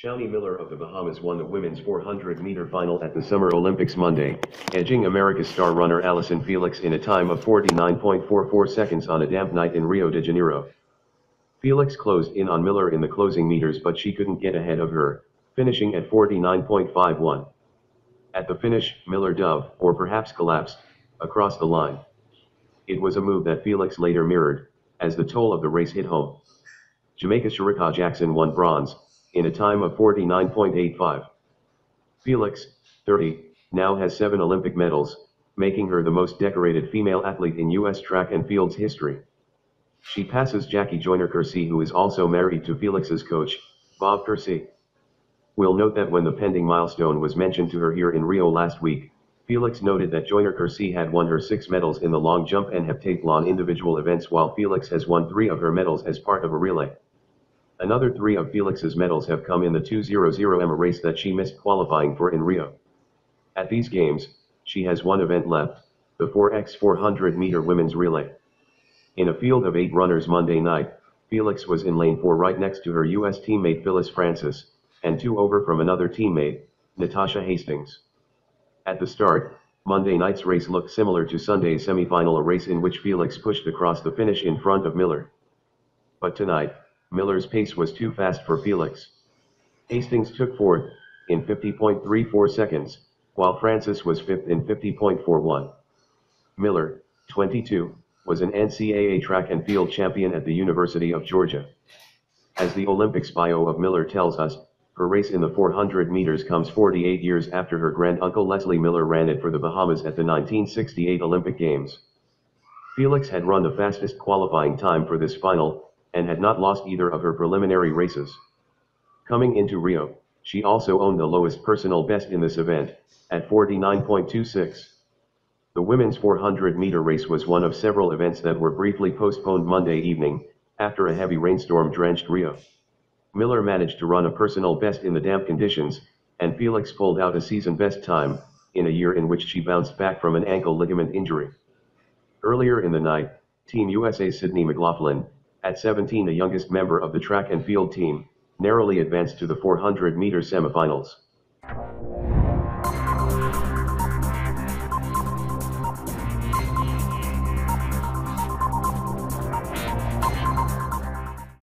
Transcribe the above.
Shaunae Miller of the Bahamas won the women's 400-meter final at the Summer Olympics Monday, edging America's star runner Allyson Felix in a time of 49.44 seconds on a damp night in Rio de Janeiro. Felix closed in on Miller in the closing meters, but she couldn't get ahead of her, finishing at 49.51. At the finish, Miller dove, or perhaps collapsed, across the line. It was a move that Felix later mirrored, as the toll of the race hit home. Jamaica's Shericka Jackson won bronze, in a time of 49.85. Felix, 30, now has 7 Olympic medals, making her the most decorated female athlete in U.S. track and field's history. She passes Jackie Joyner-Kersee, who is also married to Felix's coach, Bob Kersee. We'll note that when the pending milestone was mentioned to her here in Rio last week, Felix noted that Joyner-Kersee had won her 6 medals in the long jump and heptathlon individual events, while Felix has won 3 of her medals as part of a relay. Another 3 of Felix's medals have come in the 200m race that she missed qualifying for in Rio. At these games, she has one event left, the 4x400-meter women's relay. In a field of 8 runners Monday night, Felix was in lane 4 right next to her U.S. teammate Phyllis Francis, and 2 over from another teammate, Natasha Hastings. At the start, Monday night's race looked similar to Sunday's semifinal, a race in which Felix pushed across the finish in front of Miller. But tonight, Miller's pace was too fast for Felix. Hastings took 4th, in 50.34 seconds, while Francis was 5th in 50.41. Miller, 22, was an NCAA track and field champion at the University of Georgia. As the Olympics bio of Miller tells us, her race in the 400 meters comes 48 years after her granduncle Leslie Miller ran it for the Bahamas at the 1968 Olympic Games. Felix had run the fastest qualifying time for this final, and had not lost either of her preliminary races. Coming into Rio, she also owned the lowest personal best in this event, at 49.26. The women's 400-meter race was one of several events that were briefly postponed Monday evening, after a heavy rainstorm drenched Rio. Miller managed to run a personal best in the damp conditions, and Felix pulled out a season best time, in a year in which she bounced back from an ankle ligament injury. Earlier in the night, Team USA's Sydney McLaughlin, at 17 the youngest member of the track and field team, narrowly advanced to the 400-meter semifinals.